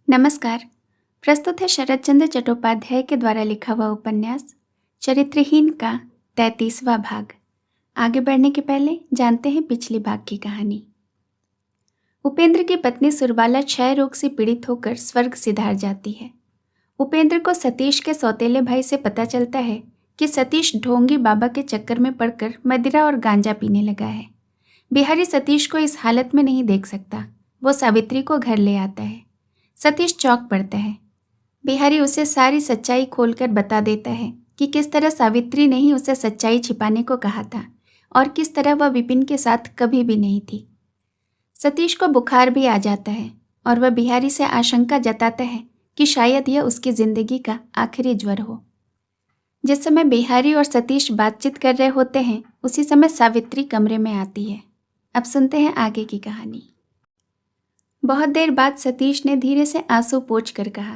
नमस्कार। प्रस्तुत है शरद चंद्र चट्टोपाध्याय के द्वारा लिखा हुआ उपन्यास चरित्रहीन का 33वां भाग। आगे बढ़ने के पहले जानते हैं पिछले भाग की कहानी। उपेंद्र की पत्नी सुरबाला क्षय रोग से पीड़ित होकर स्वर्ग सिधार जाती है। उपेंद्र को सतीश के सौतेले भाई से पता चलता है कि सतीश ढोंगी बाबा के चक्कर में पड़कर मदिरा और गांजा पीने लगा है। बिहारी सतीश को इस हालत में नहीं देख सकता। वो सावित्री को घर ले आता है। सतीश चौंक पड़ता है। बिहारी उसे सारी सच्चाई खोलकर बता देता है कि किस तरह सावित्री ने ही उसे सच्चाई छिपाने को कहा था और किस तरह वह विपिन के साथ कभी भी नहीं थी। सतीश को बुखार भी आ जाता है और वह बिहारी से आशंका जताता है कि शायद यह उसकी जिंदगी का आखिरी ज्वर हो। जिस समय बिहारी और सतीश बातचीत कर रहे होते हैं उसी समय सावित्री कमरे में आती है। अब सुनते हैं आगे की कहानी। बहुत देर बाद सतीश ने धीरे से आंसू पोंछ कर कहा,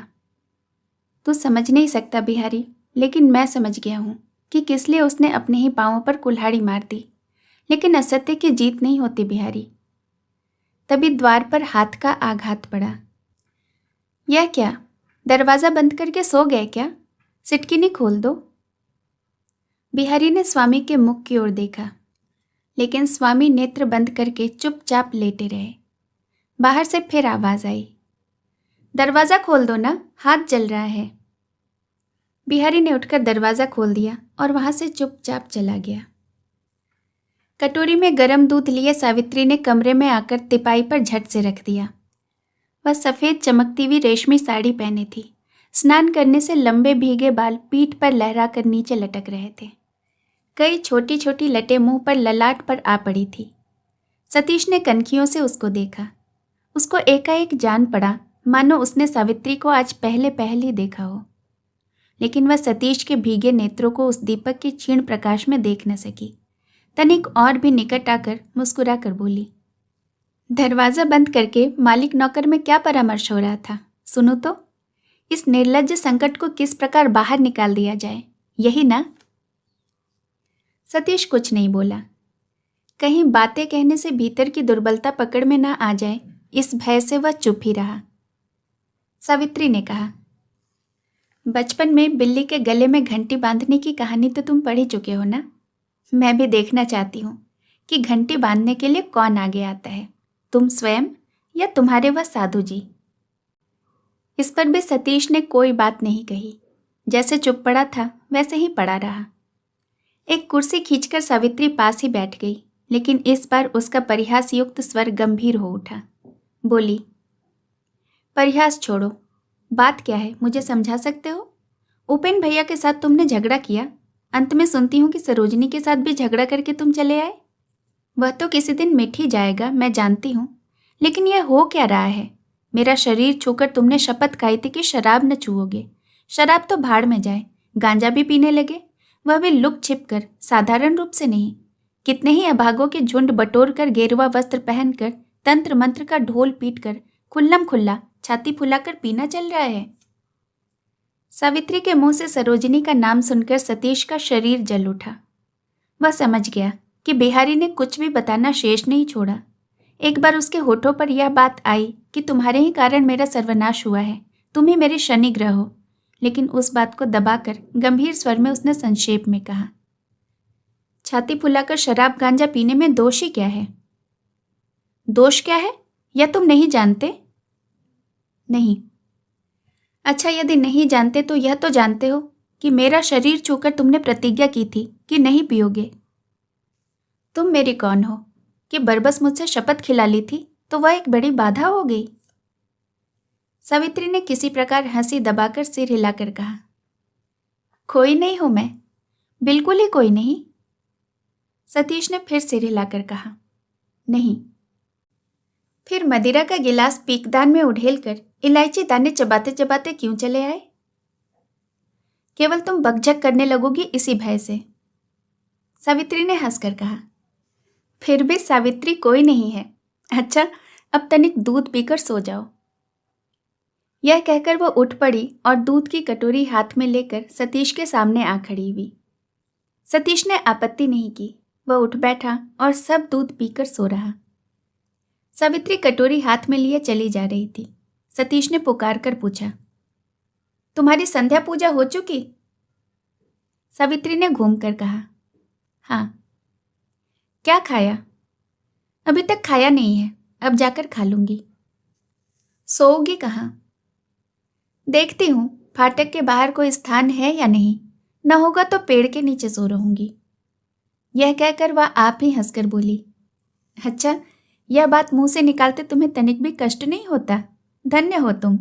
तू समझ नहीं सकता बिहारी, लेकिन मैं समझ गया हूँ कि किस लिए उसने अपने ही पांवों पर कुल्हाड़ी मार दी। लेकिन असत्य की जीत नहीं होती बिहारी। तभी द्वार पर हाथ का आघात पड़ा। यह क्या, दरवाजा बंद करके सो गए क्या? सिटकिनी खोल दो। बिहारी ने स्वामी के मुख की ओर देखा, लेकिन स्वामी नेत्र बंद करके चुपचाप लेटे रहे। बाहर से फिर आवाज आई, दरवाजा खोल दो ना, हाथ जल रहा है। बिहारी ने उठकर दरवाजा खोल दिया और वहां से चुपचाप चला गया। कटोरी में गर्म दूध लिए सावित्री ने कमरे में आकर तिपाई पर झट से रख दिया। वह सफेद चमकती हुई रेशमी साड़ी पहने थी। स्नान करने से लंबे भीगे बाल पीठ पर लहराकर नीचे लटक रहे थे। कई छोटी छोटी लटें मुंह पर ललाट पर आ पड़ी थी। सतीश ने कनखियों से उसको देखा। उसको एकाएक जान पड़ा मानो उसने सावित्री को आज पहले ही देखा हो। लेकिन वह सतीश के भीगे नेत्रों को उस दीपक के क्षीण प्रकाश में देख न सकी। तनिक और भी निकट आकर मुस्कुरा कर बोली, दरवाजा बंद करके मालिक नौकर में क्या परामर्श हो रहा था, सुनो तो। इस निर्लज्ज संकट को किस प्रकार बाहर निकाल दिया जाए, यही ना? सतीश कुछ नहीं बोला। कहीं बातें कहने से भीतर की दुर्बलता पकड़ में ना आ जाए, इस भय से वह चुप ही रहा। सावित्री ने कहा, बचपन में बिल्ली के गले में घंटी बांधने की कहानी तो तुम पढ़ ही चुके हो ना? मैं भी देखना चाहती हूँ कि घंटी बांधने के लिए कौन आगे आता है, तुम स्वयं या तुम्हारे वह साधु जी। इस पर भी सतीश ने कोई बात नहीं कही। जैसे चुप पड़ा था वैसे ही पड़ा रहा। एक कुर्सी खींचकर सावित्री पास ही बैठ गई, लेकिन इस बार उसका परिहास युक्त स्वर गंभीर हो उठा। बोली, परिहास छोड़ो, बात क्या है मुझे समझा सकते हो? उपेन भैया के साथ तुमने झगड़ा किया, अंत में सुनती हूँ कि सरोजनी के साथ भी झगड़ा करके तुम चले आए। वह तो किसी दिन मिट ही जाएगा, मैं जानती हूँ, लेकिन यह हो क्या रहा है? मेरा शरीर छूकर तुमने शपथ खाई थी कि शराब न छुओगे। शराब तो भाड़ में जाए, गांजा भी पीने लगे, वह भी लुक छिप कर, साधारण रूप से नहीं। कितने ही अभागों के झुंड बटोर कर, गेरुआ वस्त्र पहनकर, तंत्र मंत्र का ढोल पीट कर, खुल्लम खुल्ला छाती फुलाकर पीना चल रहा है। सावित्री के मुंह से सरोजिनी का नाम सुनकर सतीश का शरीर जल उठा। वह समझ गया कि बिहारी ने कुछ भी बताना शेष नहीं छोड़ा। एक बार उसके होठों पर यह बात आई कि तुम्हारे ही कारण मेरा सर्वनाश हुआ है, तुम ही मेरे शनि ग्रह हो। लेकिन उस बात को दबाकर गंभीर स्वर में उसने संक्षेप में कहा, छाती फुलाकर शराब गांजा पीने में दोष ही क्या है? दोष क्या है या तुम नहीं जानते? नहीं। अच्छा, यदि नहीं जानते तो यह तो जानते हो कि मेरा शरीर छूकर तुमने प्रतिज्ञा की थी कि नहीं पियोगे। तुम मेरी कौन हो कि बरबस मुझसे शपथ खिला ली थी तो वह एक बड़ी बाधा हो गई। सावित्री ने किसी प्रकार हंसी दबाकर सिर हिलाकर कहा, कोई नहीं हूं मैं, बिल्कुल ही कोई नहीं। सतीश ने फिर सिर हिलाकर कहा, नहीं। फिर मदिरा का गिलास पीकदान में उड़ेलकर इलायची दाने चबाते चबाते क्यों चले आए? केवल तुम बकझक करने लगोगी इसी भय से। सावित्री ने हंसकर कहा, फिर भी सावित्री कोई नहीं है। अच्छा, अब तनिक दूध पीकर सो जाओ। यह कहकर वो उठ पड़ी और दूध की कटोरी हाथ में लेकर सतीश के सामने आ खड़ी हुई। सतीश ने आपत्ति नहीं की। वह उठ बैठा और सब दूध पीकर सो रहा। सावित्री कटोरी हाथ में लिए चली जा रही थी। सतीश ने पुकार कर पूछा। तुम्हारी संध्या पूजा हो चुकी? सावित्री ने घूमकर कहा। हाँ। क्या खाया? अभी तक खाया नहीं है, अब जाकर खा लूंगी। सोओगी कहाँ? देखती हूँ फाटक के बाहर कोई स्थान है या नहीं, न होगा तो पेड़ के नीचे सो रहूंगी। यह कहकर वह आप ही हंसकर बोली। अच्छा, यह बात मुंह से निकालते तुम्हें तनिक भी कष्ट नहीं होता? धन्य हो तुम।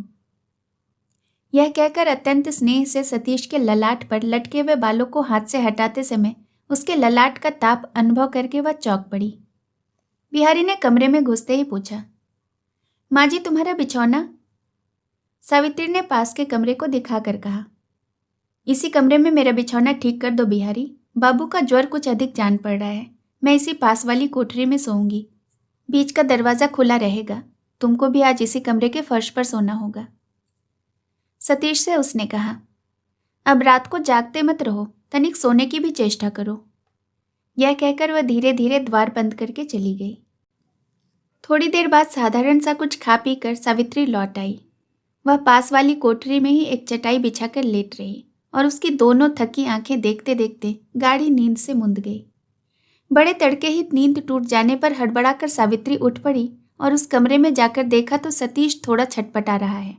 यह कहकर अत्यंत स्नेह से सतीश के ललाट पर लटके हुए बालों को हाथ से हटाते समय उसके ललाट का ताप अनुभव करके वह चौंक पड़ी। बिहारी ने कमरे में घुसते ही पूछा, माँ जी तुम्हारा बिछौना? सावित्री ने पास के कमरे को दिखाकर कहा, इसी कमरे में मेरा बिछौना ठीक कर दो बिहारी। बाबू का ज्वर कुछ अधिक जान पड़ रहा है। मैं इसी पास वाली कोठरी में सोऊंगी। बीच का दरवाज़ा खुला रहेगा। तुमको भी आज इसी कमरे के फर्श पर सोना होगा। सतीश से उसने कहा, अब रात को जागते मत रहो, तनिक सोने की भी चेष्टा करो। यह कहकर वह धीरे धीरे द्वार बंद करके चली गई। थोड़ी देर बाद साधारण सा कुछ खा पी कर सावित्री लौट आई। वह पास वाली कोठरी में ही एक चटाई बिछाकर लेट रही और उसकी दोनों थकी आंखें देखते देखते गाढ़ी नींद से मुंद गई। बड़े तड़के ही नींद टूट जाने पर हड़बड़ाकर सावित्री उठ पड़ी और उस कमरे में जाकर देखा तो सतीश थोड़ा छटपटा रहा है।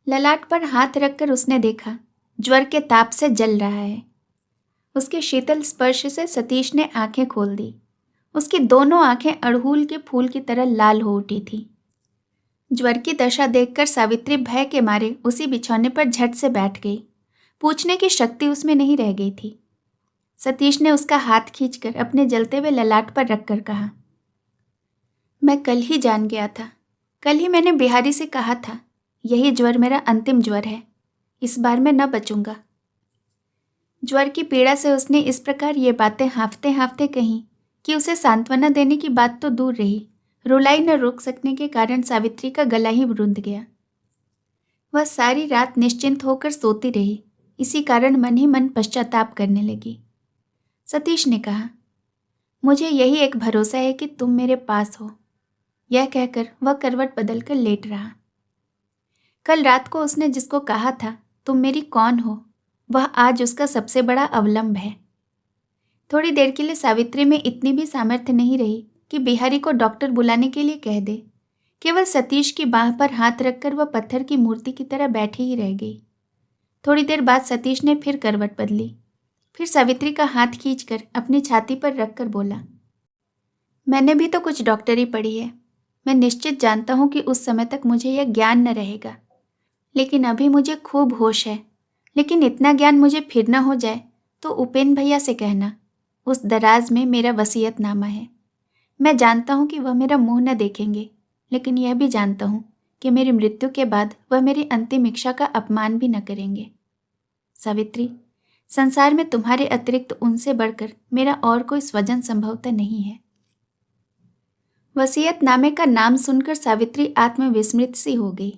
ललाट पर हाथ रखकर उसने देखा, ज्वर के ताप से जल रहा है। उसके शीतल स्पर्श से सतीश ने आंखें खोल दी। उसकी दोनों आंखें अड़हुल के फूल की तरह लाल हो उठी थी। ज्वर की दशा देखकर सावित्री भय के मारे उसी बिछौने पर झट से बैठ गई। पूछने की शक्ति उसमें नहीं रह गई थी। सतीश ने उसका हाथ खींचकर अपने जलते हुए ललाट पर रखकर कहा, मैं कल ही जान गया था। कल ही मैंने बिहारी से कहा था, यही ज्वर मेरा अंतिम ज्वर है। इस बार मैं न बचूंगा। ज्वर की पीड़ा से उसने इस प्रकार ये बातें हाँफते हाँफते कहीं कि उसे सांत्वना देने की बात तो दूर रही, रुलाई न रोक सकने के कारण सावित्री का गला ही रुंध गया। वह सारी रात निश्चिंत होकर सोती रही। इसी कारण मन ही मन पश्चाताप करने लगी। सतीश ने कहा, मुझे यही एक भरोसा है कि तुम मेरे पास हो। यह कहकर वह करवट बदलकर लेट रहा। कल रात को उसने जिसको कहा था, तुम मेरी कौन हो, वह आज उसका सबसे बड़ा अवलंब है। थोड़ी देर के लिए सावित्री में इतनी भी सामर्थ्य नहीं रही कि बिहारी को डॉक्टर बुलाने के लिए कह दे। केवल सतीश की बाह पर हाथ रखकर वह पत्थर की मूर्ति की तरह बैठी ही रह गई। थोड़ी देर बाद सतीश ने फिर करवट बदली। फिर सावित्री का हाथ खींचकर अपनी छाती पर रखकर बोला, मैंने भी तो कुछ डॉक्टरी पढ़ी है। मैं निश्चित जानता हूँ कि उस समय तक मुझे यह ज्ञान न रहेगा, लेकिन अभी मुझे खूब होश है। लेकिन इतना ज्ञान मुझे फिर न हो जाए तो उपेन भैया से कहना, उस दराज में मेरा वसीयतनामा है। मैं जानता हूँ कि वह मेरा मुंह न देखेंगे, लेकिन यह भी जानता हूँ कि मेरी मृत्यु के बाद वह मेरी अंतिम इच्छा का अपमान भी न करेंगे। सावित्री, संसार में तुम्हारे अतिरिक्त उनसे बढ़कर मेरा और कोई स्वजन संभवतः नहीं है। वसीयतनामे का नाम सुनकर सावित्री आत्मविस्मृत सी हो गई।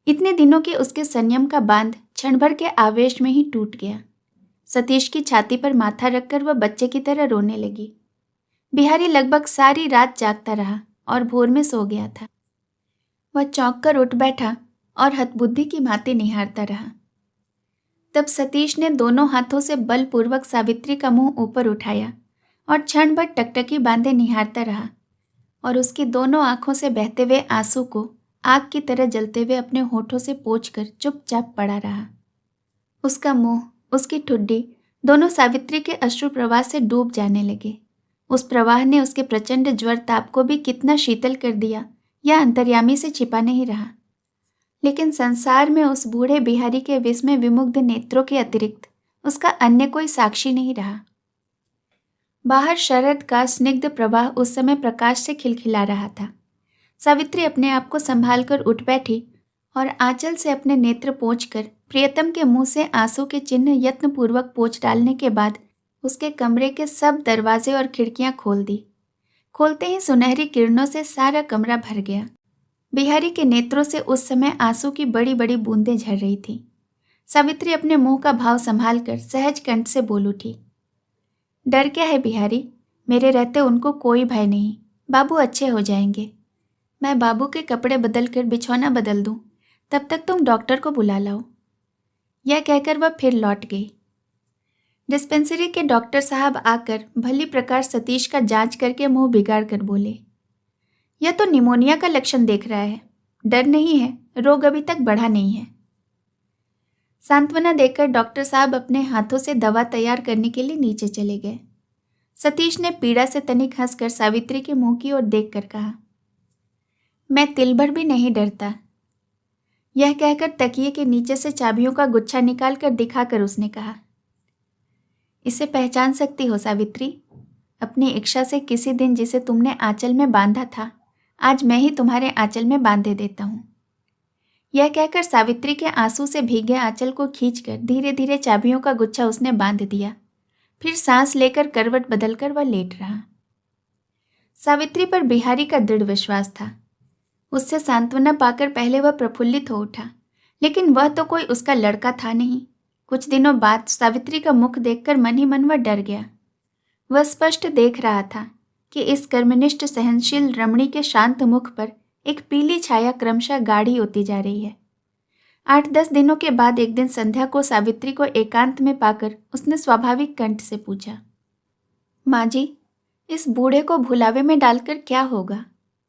इतने दिनों के उसके संयम का बांध क्षण भर के आवेश में ही टूट गया। सतीश की छाती पर माथा रखकर वह बच्चे की तरह रोने लगी। बिहारी लगभग सारी रात जागता रहा और भोर में सो गया था। वह चौंक कर उठ बैठा और हतबुद्धि की भांति निहारता रहा। तब सतीश ने दोनों हाथों से बलपूर्वक सावित्री का मुंह ऊपर उठाया और क्षण भर टकटकी बांधे निहारता रहा और उसकी दोनों आंखों से बहते हुए आंसू को आग की तरह जलते हुए अपने होठों से पोंछकर चुपचाप पड़ा रहा। उसका मुंह, उसकी ठुड्डी दोनों सावित्री के अश्रु प्रवाह से डूब जाने लगे। उस प्रवाह ने उसके प्रचंड ज्वर ताप को भी कितना शीतल कर दिया, यह अंतर्यामी से छिपा नहीं रहा। लेकिन संसार में उस बूढ़े बिहारी के विस्मय विमुग्ध नेत्रों के अतिरिक्त उसका अन्य कोई साक्षी नहीं रहा। बाहर शरद का स्निग्ध प्रवाह उस समय प्रकाश से खिलखिला रहा था। सावित्री अपने आप को संभाल कर उठ बैठी और आंचल से अपने नेत्र पोंछकर प्रियतम के मुंह से आंसू के चिन्ह यत्नपूर्वक पोंछ डालने के बाद उसके कमरे के सब दरवाजे और खिड़कियां खोल दी। खोलते ही सुनहरी किरणों से सारा कमरा भर गया। बिहारी के नेत्रों से उस समय आंसू की बड़ी बड़ी बूंदें झर रही थीं। सावित्री अपने मुंह का भाव संभाल कर सहज कंठ से बोल उठी, डर क्या है बिहारी, मेरे रहते उनको कोई भय नहीं। बाबू अच्छे हो जाएंगे। मैं बाबू के कपड़े बदल कर बिछौना बदल दूं, तब तक तुम डॉक्टर को बुला लाओ। यह कहकर वह फिर लौट गई। डिस्पेंसरी के डॉक्टर साहब आकर भली प्रकार सतीश का जांच करके मुंह बिगाड़ कर बोले, यह तो निमोनिया का लक्षण देख रहा है, डर नहीं है, रोग अभी तक बढ़ा नहीं है। सांत्वना देकर डॉक्टर साहब अपने हाथों से दवा तैयार करने के लिए नीचे चले गए। सतीश ने पीड़ा से तनिक हंसकर सावित्री के मुंह की ओर देखकर कहा, मैं तिल भर भी नहीं डरता। यह कहकर तकिए के नीचे से चाबियों का गुच्छा निकालकर दिखाकर उसने कहा, इसे पहचान सकती हो सावित्री? अपनी इच्छा से किसी दिन जिसे तुमने आंचल में बांधा था, आज मैं ही तुम्हारे आंचल में बांधे देता हूँ। यह कहकर सावित्री के आंसू से भीगे आंचल को खींचकर धीरे धीरे चाबियों का गुच्छा उसने बांध दिया। फिर सांस लेकर करवट बदलकर वह लेट रहा। सावित्री पर बिहारी का दृढ़ विश्वास था। उससे सांत्वना पाकर पहले वह प्रफुल्लित हो उठा, लेकिन वह तो कोई उसका लड़का था नहीं। कुछ दिनों बाद सावित्री का मुख देखकर मन ही मन वह डर गया। वह स्पष्ट देख रहा था कि इस कर्मनिष्ठ सहनशील रमणी के शांत मुख पर एक पीली छाया क्रमशः गाढ़ी होती जा रही है। 8-10 दिनों के बाद एक दिन संध्या को सावित्री को एकांत में पाकर उसने स्वाभाविक कंठ से पूछा, माँ जी, इस बूढ़े को भुलावे में डालकर क्या होगा?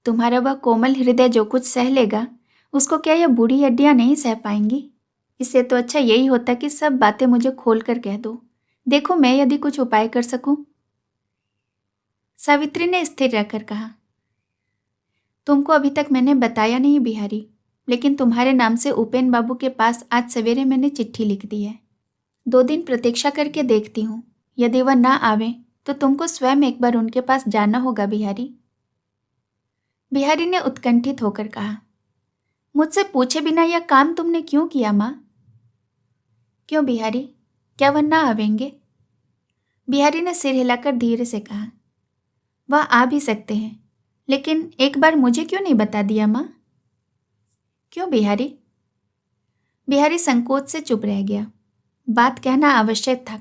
तुम्हारा वह कोमल हृदय जो कुछ सह लेगा, उसको क्या यह बूढ़ी हड्डियां नहीं सह पाएंगी? इससे तो अच्छा यही होता कि सब बातें मुझे खोल कर कह दो। देखो मैं यदि कुछ उपाय कर सकूं। सावित्री ने स्थिर रहकर कहा, तुमको अभी तक मैंने बताया नहीं बिहारी, लेकिन तुम्हारे नाम से उपेन बाबू के पास आज सवेरे मैंने चिट्ठी लिख दी है। 2 दिन प्रतीक्षा करके देखती हूँ। यदि वह ना आवे तो तुमको स्वयं एक बार उनके पास जाना होगा बिहारी। बिहारी ने उत्कंठित होकर कहा, मुझसे पूछे बिना यह काम तुमने क्यों किया माँ? क्यों बिहारी, क्या वह ना आवेंगे? बिहारी ने सिर हिलाकर धीरे से कहा, वह आ भी सकते हैं, लेकिन एक बार मुझे क्यों नहीं बता दिया माँ? क्यों बिहारी? बिहारी संकोच से चुप रह गया। बात कहना आवश्यक था,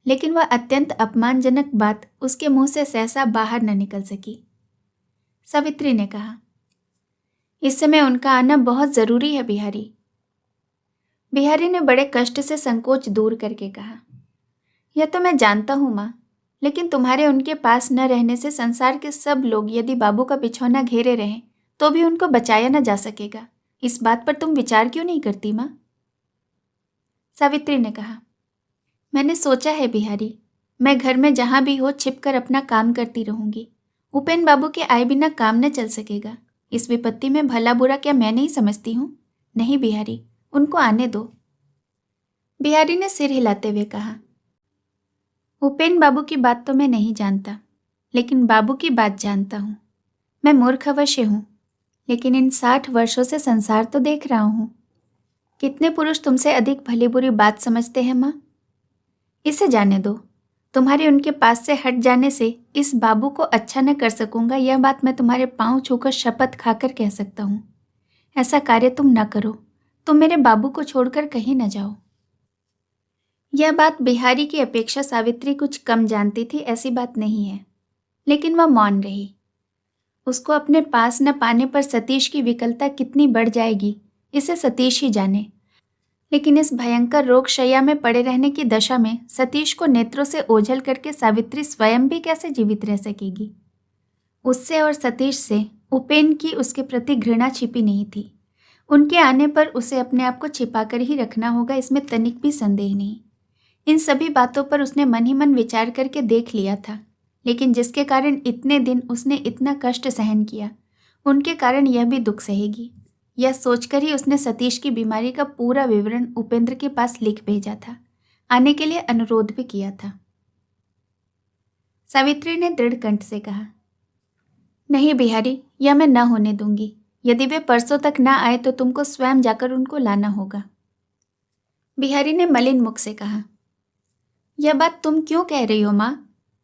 लेकिन वह अत्यंत अपमानजनक बात उसके मुंह से सहसा बाहर न निकल सकी। सावित्री ने कहा, इस समय उनका आना बहुत जरूरी है बिहारी। बिहारी ने बड़े कष्ट से संकोच दूर करके कहा, यह तो मैं जानता हूँ माँ, लेकिन तुम्हारे उनके पास न रहने से संसार के सब लोग यदि बाबू का बिछौना घेरे रहें तो भी उनको बचाया न जा सकेगा। इस बात पर तुम विचार क्यों नहीं करती माँ? सावित्री ने कहा, मैंने सोचा है बिहारी, मैं घर में जहाँ भी हो छिपकर अपना काम करती रहूंगी। उपेन बाबू के आए बिना काम न चल सकेगा। इस विपत्ति में भला बुरा क्या मैं नहीं समझती हूँ? नहीं बिहारी, उनको आने दो। बिहारी ने सिर हिलाते हुए कहा, उपेन बाबू की बात तो मैं नहीं जानता, लेकिन बाबू की बात जानता हूँ। मैं मूर्ख अवश्य हूँ, लेकिन इन 60 वर्षों से संसार तो देख रहा हूँ। कितने पुरुष तुमसे अधिक भली बुरी बात समझते हैं माँ? इसे जाने दो। तुम्हारे उनके पास से हट जाने से इस बाबू को अच्छा न कर सकूंगा, यह बात मैं तुम्हारे पांव छूकर शपथ खाकर कह सकता हूँ। ऐसा कार्य तुम न करो। तुम मेरे बाबू को छोड़कर कहीं न जाओ। यह बात बिहारी की अपेक्षा सावित्री कुछ कम जानती थी, ऐसी बात नहीं है, लेकिन वह मौन रही। उसको अपने पास न पाने पर सतीश की विकलता कितनी बढ़ जाएगी, इसे सतीश ही जाने। लेकिन इस भयंकर रोगशैया में पड़े रहने की दशा में सतीश को नेत्रों से ओझल करके सावित्री स्वयं भी कैसे जीवित रह सकेगी? उससे और सतीश से उपेन की उसके प्रति घृणा छिपी नहीं थी। उनके आने पर उसे अपने आप को छिपाकर ही रखना होगा, इसमें तनिक भी संदेह नहीं। इन सभी बातों पर उसने मन ही मन विचार करके देख लिया था, लेकिन जिसके कारण इतने दिन उसने इतना कष्ट सहन किया, उनके कारण यह भी दुख सहेगी। यह सोचकर ही उसने सतीश की बीमारी का पूरा विवरण उपेंद्र के पास लिख भेजा था। आने के लिए अनुरोध भी किया था। सावित्री ने दृढ़ कंठ से कहा, नहीं बिहारी, यह मैं न होने दूंगी। यदि वे परसों तक न आए तो तुमको स्वयं जाकर उनको लाना होगा। बिहारी ने मलिन मुख से कहा, यह बात तुम क्यों कह रही हो माँ?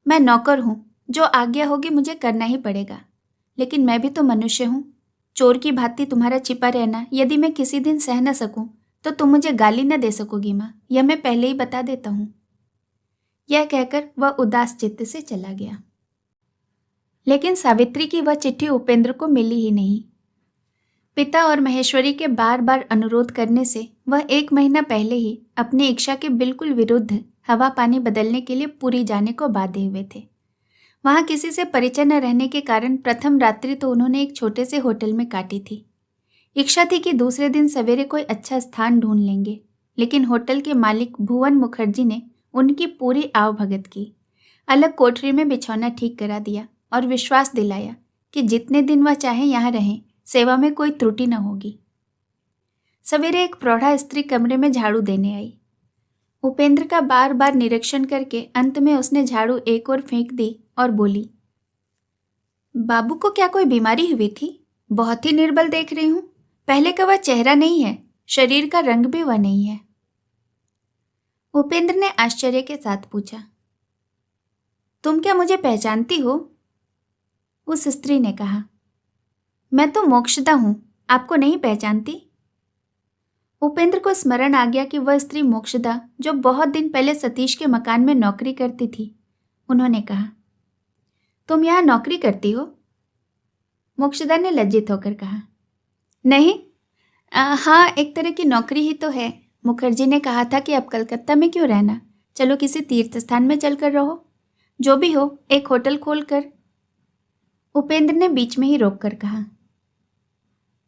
मैं नौकर हूँ, जो आज्ञा होगी मुझे करना ही पड़ेगा। लेकिन मैं भी तो मनुष्य हूँ। चोर की भांति तुम्हारा छिपा रहना यदि मैं किसी दिन सह न सकूं तो तुम मुझे गाली न दे सकोगी माँ, यह मैं पहले ही बता देता हूँ। यह कहकर वह उदास चित्त से चला गया। लेकिन सावित्री की वह चिट्ठी उपेंद्र को मिली ही नहीं। पिता और महेश्वरी के बार बार अनुरोध करने से वह 1 महीना पहले ही अपनी इच्छा के बिल्कुल विरुद्ध हवा पानी बदलने के लिए पुरी जाने को बांधे हुए थे। वहां किसी से परिचय न रहने के कारण प्रथम रात्रि तो उन्होंने एक छोटे से होटल में काटी थी। इच्छा थी कि दूसरे दिन सवेरे कोई अच्छा स्थान ढूंढ लेंगे, लेकिन होटल के मालिक भुवन मुखर्जी ने उनकी पूरी आवभगत की। अलग कोठरी में बिछौना ठीक करा दिया और विश्वास दिलाया कि जितने दिन वह चाहे यहाँ रहें, सेवा में कोई त्रुटि न होगी। सवेरे एक प्रौढ़ा स्त्री कमरे में झाड़ू देने आई। उपेंद्र का बार बार निरीक्षण करके अंत में उसने झाड़ू एक ओर फेंक दी और बोली, बाबू को क्या कोई बीमारी हुई थी? बहुत ही निर्बल देख रही हूं। पहले का वह चेहरा नहीं है, शरीर का रंग भी वह नहीं है। उपेंद्र ने आश्चर्य के साथ पूछा, तुम क्या मुझे पहचानती हो? उस स्त्री ने कहा, मैं तो मोक्षदा हूं, आपको नहीं पहचानती। उपेंद्र को स्मरण आ गया कि वह स्त्री मोक्षदा जो बहुत दिन पहले सतीश के मकान में नौकरी करती थी। उन्होंने कहा, तुम यहाँ नौकरी करती हो? मोक्षदा ने लज्जित होकर कहा, नहीं, हाँ, एक तरह की नौकरी ही तो है। मुखर्जी ने कहा था कि अब कलकत्ता में क्यों रहना, चलो किसी तीर्थ स्थान में चलकर रहो, जो भी हो, एक होटल खोल कर। उपेंद्र ने बीच में ही रोककर कहा,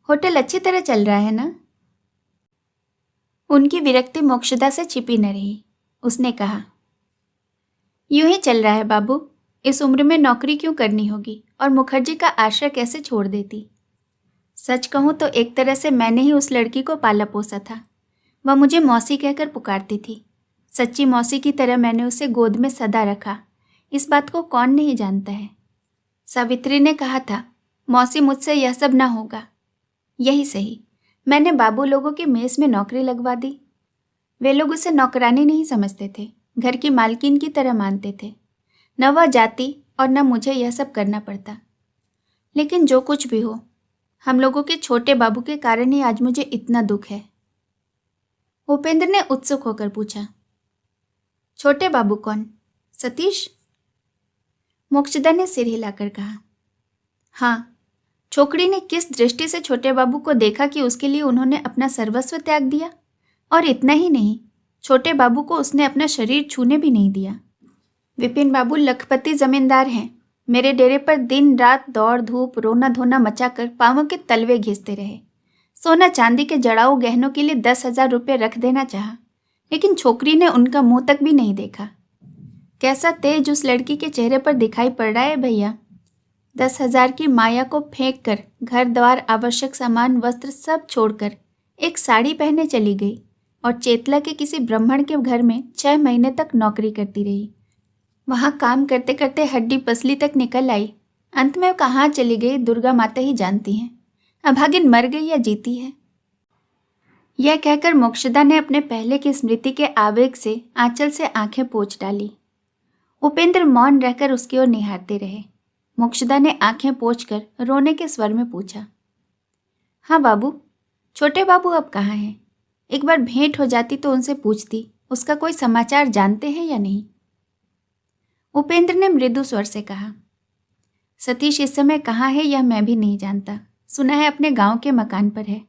होटल अच्छी तरह चल रहा है ना? उनकी विरक्ति मोक्षदा से छिपी न रही। उसने कहा, यूं ही चल रहा है बाबू, इस उम्र में नौकरी क्यों करनी होगी और मुखर्जी का आश्रय कैसे छोड़ देती। सच कहूं तो एक तरह से मैंने ही उस लड़की को पाला पोसा था। वह मुझे मौसी कहकर पुकारती थी। सच्ची मौसी की तरह मैंने उसे गोद में सदा रखा। इस बात को कौन नहीं जानता है। सावित्री ने कहा था, मौसी मुझसे यह सब ना होगा। यही सही, मैंने बाबू लोगों की मेस में नौकरी लगवा दी। वे लोग उसे नौकरानी नहीं समझते थे, घर की मालकिन की तरह मानते थे। न वह जाती और न मुझे यह सब करना पड़ता। लेकिन जो कुछ भी हो, हम लोगों के छोटे बाबू के कारण ही आज मुझे इतना दुख है। उपेंद्र ने उत्सुक होकर पूछा, छोटे बाबू कौन? सतीश? मोक्षदा ने सिर हिलाकर कहा, हाँ। छोकरी ने किस दृष्टि से छोटे बाबू को देखा कि उसके लिए उन्होंने अपना सर्वस्व त्याग दिया। और इतना ही नहीं, छोटे बाबू को उसने अपना शरीर छूने भी नहीं दिया। विपिन बाबू लखपति जमींदार हैं। मेरे डेरे पर दिन रात दौड़ धूप रोना धोना मचाकर पांवों के तलवे घिसते रहे। सोना चांदी के जड़ाऊ गहनों के लिए 10,000 रुपये रख देना चाहा, लेकिन छोकरी ने उनका मुंह तक भी नहीं देखा। कैसा तेज उस लड़की के चेहरे पर दिखाई पड़ रहा है भैया। 10,000 की माया को फेंक कर घर द्वार आवश्यक सामान वस्त्र सब छोड़कर एक साड़ी पहने चली गई और चेतला के किसी ब्राह्मण के घर में 6 महीने तक नौकरी करती रही। वहाँ काम करते करते हड्डी पसली तक निकल आई। अंत में कहाँ चली गई दुर्गा माता ही जानती हैं। अभागिन मर गई या जीती है। यह कहकर मोक्षदा ने अपने पहले की स्मृति के आवेग से आंचल से आंखें पोंछ डाली। उपेंद्र मौन रहकर उसकी ओर निहारते रहे। मोक्षदा ने आंखें पोंछकर रोने के स्वर में पूछा, हाँ बाबू, छोटे बाबू अब कहाँ हैं? एक बार भेंट हो जाती तो उनसे पूछती, उसका कोई समाचार जानते हैं या नहीं। उपेंद्र ने मृदु स्वर से कहा, सतीश इस समय कहाँ है यह मैं भी नहीं जानता। सुना है अपने गांव के मकान पर है।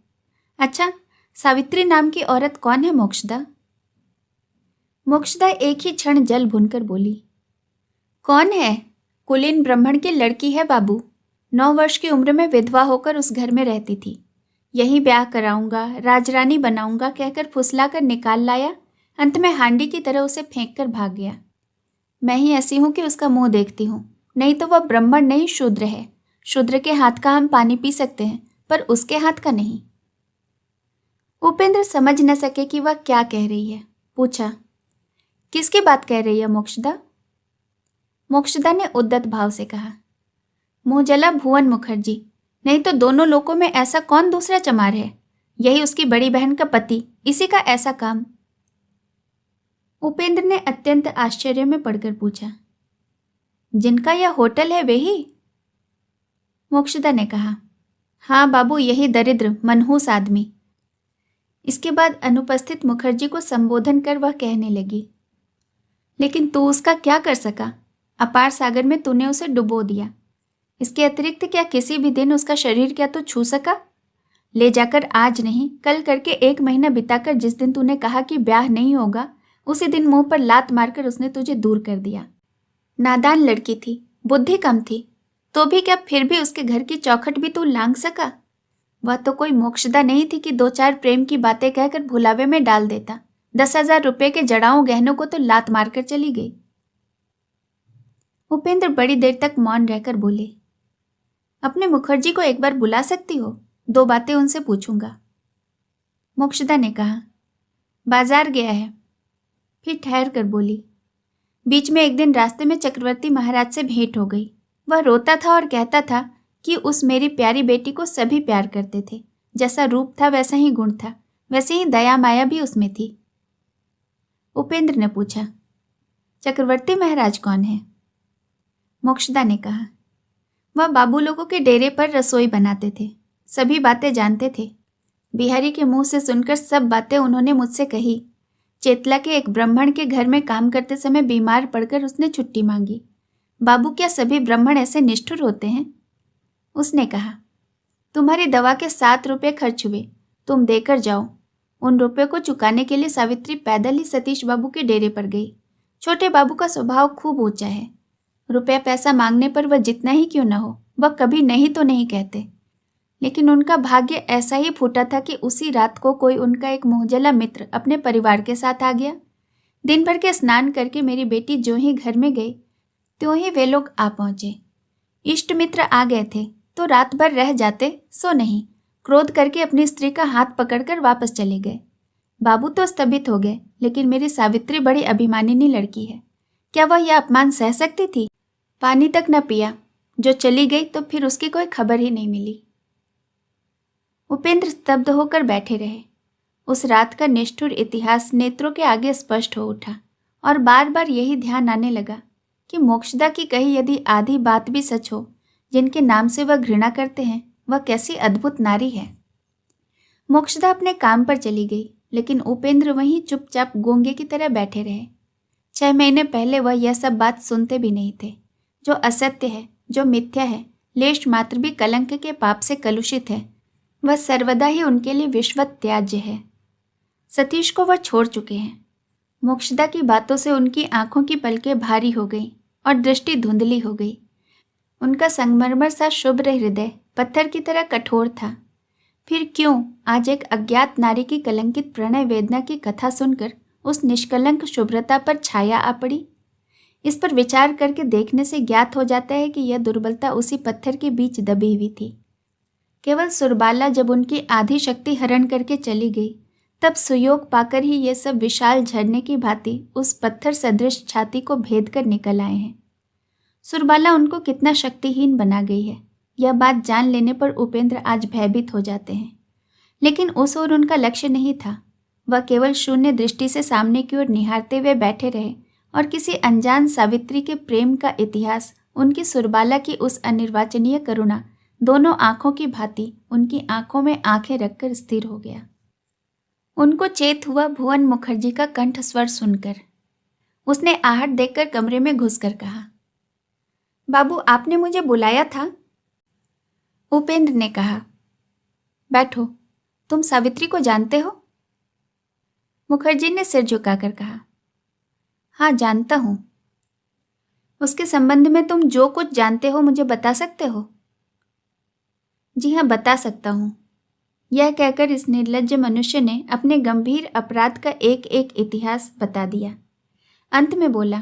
अच्छा, सावित्री नाम की औरत कौन है मोक्षदा? मोक्षदा एक ही क्षण जल भुनकर बोली, कौन है? कुलीन ब्राह्मण की लड़की है बाबू। 9 वर्ष की उम्र में विधवा होकर उस घर में रहती थी। यही ब्याह कराऊंगा, राजरानी बनाऊंगा कहकर फुसला कर निकाल लाया। अंत में हांडी की तरह उसे फेंक कर भाग गया। मैं ही ऐसी हूं कि उसका मुंह देखती हूं, नहीं तो वह ब्राह्मण नहीं शूद्र है। शूद्र के हाथ का हम पानी पी सकते हैं, पर उसके हाथ का नहीं। उपेंद्र समझ न सके कि वह क्या कह रही है। पूछा, किसकी बात कह रही है मोक्षदा? मोक्षदा ने उद्दत भाव से कहा, मुंह जला भुवन मुखर्जी, नहीं तो दोनों लोकों में ऐसा कौन दूसरा चमार है। यही उसकी बड़ी बहन का पति, इसी का ऐसा काम। उपेंद्र ने अत्यंत आश्चर्य में पड़कर पूछा, जिनका यह होटल है वे ही? मोक्षदा ने कहा, हाँ बाबू, यही दरिद्र मनहूस आदमी। इसके बाद अनुपस्थित मुखर्जी को संबोधन कर वह कहने लगी, लेकिन तू उसका क्या कर सका? अपार सागर में तूने उसे डुबो दिया। इसके अतिरिक्त क्या किसी भी दिन उसका शरीर क्या तो छू सका? ले जाकर आज नहीं कल करके 1 महीना बिताकर जिस दिन तूने कहा कि ब्याह नहीं होगा उसी दिन मुंह पर लात मारकर उसने तुझे दूर कर दिया। नादान लड़की थी, बुद्धि कम थी, तो भी क्या फिर भी उसके घर की चौखट भी तू लांघ सका? वह तो कोई मोक्षदा नहीं थी कि 2-4 प्रेम की बातें कहकर भुलावे में डाल देता। 10,000 रुपये के जड़ाऊं गहनों को तो लात मारकर चली गई। उपेंद्र बड़ी देर तक मौन रहकर बोले, अपने मुखर्जी को एक बार बुला सकती हो? 2 बातें उनसे पूछूंगा। मोक्षदा ने कहा, बाजार गया है। फिर ठहर कर बोली, बीच में एक दिन रास्ते में चक्रवर्ती महाराज से भेंट हो गई। वह रोता था और कहता था कि उस मेरी प्यारी बेटी को सभी प्यार करते थे। जैसा रूप था वैसा ही गुण था, वैसे ही दया माया भी उसमें थी। उपेंद्र ने पूछा, चक्रवर्ती महाराज कौन है? मोक्षदा ने कहा, वह बाबू लोगों के डेरे पर रसोई बनाते थे, सभी बातें जानते थे। बिहारी के मुंह से सुनकर सब बातें उन्होंने मुझसे कही। चेतला के एक ब्राह्मण के घर में काम करते समय बीमार पड़कर उसने छुट्टी मांगी। बाबू, क्या सभी ब्राह्मण ऐसे निष्ठुर होते हैं? उसने कहा, तुम्हारी दवा के 7 रुपये खर्च हुए, तुम देकर जाओ। उन रुपये को चुकाने के लिए सावित्री पैदल ही सतीश बाबू के डेरे पर गई। छोटे बाबू का स्वभाव खूब ऊंचा है। रुपया पैसा मांगने पर वह जितना ही क्यों न हो, वह कभी नहीं तो नहीं कहते। लेकिन उनका भाग्य ऐसा ही फूटा था कि उसी रात को कोई उनका एक मुंहजला मित्र अपने परिवार के साथ आ गया। दिन भर के स्नान करके मेरी बेटी जो ही घर में गई त्यों ही वे लोग आ पहुंचे। इष्ट मित्र आ गए थे तो रात भर रह जाते, सो नहीं। क्रोध करके अपनी स्त्री का हाथ पकड़कर वापस चले गए। बाबू तो स्तंभित हो गए, लेकिन मेरी सावित्री बड़ी अभिमानिनी लड़की है। क्या वह यह अपमान सह सकती थी? पानी तक न पिया। जो चली गई तो फिर उसकी कोई खबर ही नहीं मिली। उपेंद्र स्तब्ध होकर बैठे रहे। उस रात का निष्ठुर इतिहास नेत्रों के आगे स्पष्ट हो उठा और बार बार यही ध्यान आने लगा कि मोक्षदा की कही यदि आधी बात भी सच हो, जिनके नाम से वह घृणा करते हैं, वह कैसी अद्भुत नारी है। मोक्षदा अपने काम पर चली गई, लेकिन उपेंद्र वहीं चुपचाप गूंगे की तरह बैठे रहे। 6 महीने पहले वह यह सब बात सुनते भी नहीं थे। जो असत्य है, जो मिथ्या है, लेश मात्र भी कलंक के पाप से कलुषित है, वह सर्वदा ही उनके लिए विश्वत त्याज्य है। सतीश को वह छोड़ चुके हैं। मोक्षदा की बातों से उनकी आंखों की पलकें भारी हो गई और दृष्टि धुंधली हो गई। उनका संगमरमर सा शुभ्र हृदय पत्थर की तरह कठोर था। फिर क्यों आज एक अज्ञात नारी की कलंकित प्रणय वेदना की कथा सुनकर उस निष्कलंक शुभ्रता पर छाया आ पड़ी? इस पर विचार करके देखने से ज्ञात हो जाता है कि यह दुर्बलता उसी पत्थर के बीच दबी हुई थी। केवल सुरबाला जब उनकी आधी शक्ति हरण करके चली गई, तब सुयोग पाकर ही ये सब विशाल झरने की भांति उस पत्थर सदृश छाती को भेद कर निकल आए हैं। सुरबाला उनको कितना शक्तिहीन बना गई है, यह बात जान लेने पर उपेंद्र आज भयभीत हो जाते हैं। लेकिन उस ओर उनका लक्ष्य नहीं था। वह केवल शून्य दृष्टि से सामने की ओर निहारते हुए बैठे रहे और किसी अनजान सावित्री के प्रेम का इतिहास, उनकी सुरबाला की उस अनिर्वाचनीय करुणा दोनों आंखों की भांति उनकी आंखों में आंखें रखकर स्थिर हो गया। उनको चेत हुआ भुवन मुखर्जी का कंठ स्वर सुनकर। उसने आहट देखकर कमरे में घुसकर कहा, बाबू, आपने मुझे बुलाया था? उपेंद्र ने कहा, बैठो। तुम सावित्री को जानते हो? मुखर्जी ने सिर झुकाकर कहा, हाँ, जानता हूं। उसके संबंध में तुम जो कुछ जानते हो मुझे बता सकते हो? जी हाँ, बता सकता हूं। यह कहकर इस निर्लज्ज मनुष्य ने अपने गंभीर अपराध का एक एक इतिहास बता दिया। अंत में बोला,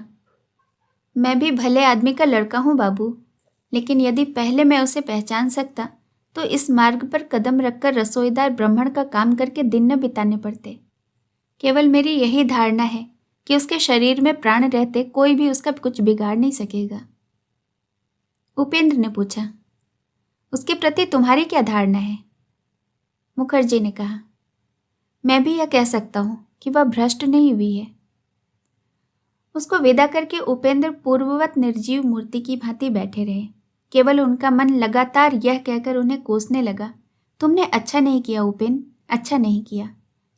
मैं भी भले आदमी का लड़का हूँ बाबू, लेकिन यदि पहले मैं उसे पहचान सकता तो इस मार्ग पर कदम रखकर रसोईदार ब्राह्मण का काम करके दिन न बिताने पड़ते। केवल मेरी यही धारणा है कि उसके शरीर में प्राण रहते कोई भी उसका कुछ बिगाड़ नहीं सकेगा। उपेंद्र ने पूछा, उसके प्रति तुम्हारी क्या धारणा है? मुखर्जी ने कहा, मैं भी यह कह सकता हूँ कि वह भ्रष्ट नहीं हुई है। उसको विदा करके उपेंद्र पूर्ववत निर्जीव मूर्ति की भांति बैठे रहे। केवल उनका मन लगातार यह कहकर उन्हें कोसने लगा, तुमने अच्छा नहीं किया उपेंद्र, अच्छा नहीं किया।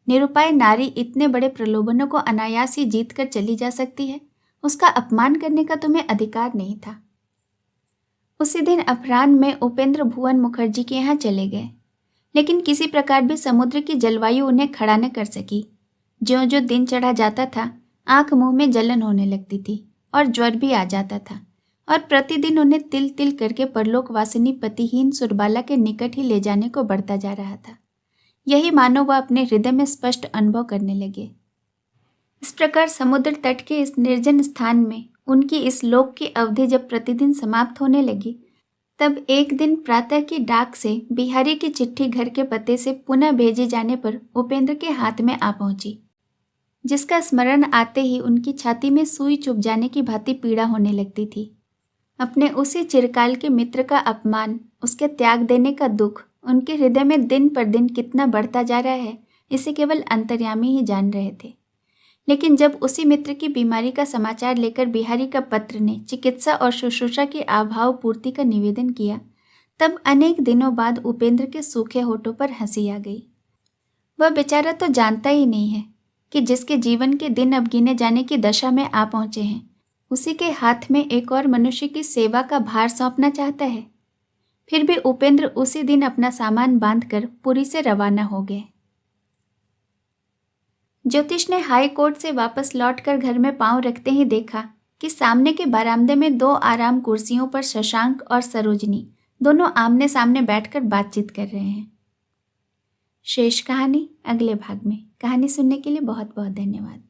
निरुपाय नारी इतने बड़े प्रलोभनों को अनायास ही जीत कर चली जा सकती है, उसका अपमान करने का तुम्हें अधिकार नहीं था। उसी दिन अपराह्न में उपेंद्र भुवन मुखर्जी के यहाँ चले गए, लेकिन किसी प्रकार भी समुद्र की जलवायु उन्हें खड़ा न कर सकी। ज्यों ज्यों दिन चढ़ा जाता था, आंख मुंह में जलन होने लगती थी और ज्वर भी आ जाता था, और प्रतिदिन उन्हें तिल तिल करके परलोकवासिनी पतिहीन सुरबाला के निकट ही ले जाने को बढ़ता जा रहा था। यही मानो वह अपने हृदय में स्पष्ट अनुभव करने लगे। इस प्रकार समुद्र तट के इस निर्जन स्थान में उनकी इस लोक की अवधि जब प्रतिदिन समाप्त होने लगी, तब एक दिन प्रातः की डाक से बिहारी की चिट्ठी घर के पते से पुनः भेजे जाने पर उपेंद्र के हाथ में आ पहुंची, जिसका स्मरण आते ही उनकी छाती में सुई चुभ जाने की भांति पीड़ा होने लगती थी। अपने उसी चिरकाल के मित्र का अपमान, उसके त्याग देने का दुख उनके हृदय में दिन पर दिन कितना बढ़ता जा रहा है, इसे केवल अंतर्यामी ही जान रहे थे। लेकिन जब उसी मित्र की बीमारी का समाचार लेकर बिहारी का पत्र ने चिकित्सा और शुश्रूषा की अभाव पूर्ति का निवेदन किया, तब अनेक दिनों बाद उपेंद्र के सूखे होठों पर हंसी आ गई। वह बेचारा तो जानता ही नहीं है कि जिसके जीवन के दिन अब गिने जाने की दशा में आ पहुंचे हैं, उसी के हाथ में एक और मनुष्य की सेवा का भार सौंपना चाहता है। फिर भी उपेंद्र उसी दिन अपना सामान बांधकर पुरी से रवाना हो गए। ज्योतिष ने हाई कोर्ट से वापस लौटकर घर में पांव रखते ही देखा कि सामने के बरामदे में 2 आराम कुर्सियों पर शशांक और सरोजनी दोनों आमने सामने बैठकर बातचीत कर रहे हैं। शेष कहानी अगले भाग में। कहानी सुनने के लिए बहुत बहुत धन्यवाद।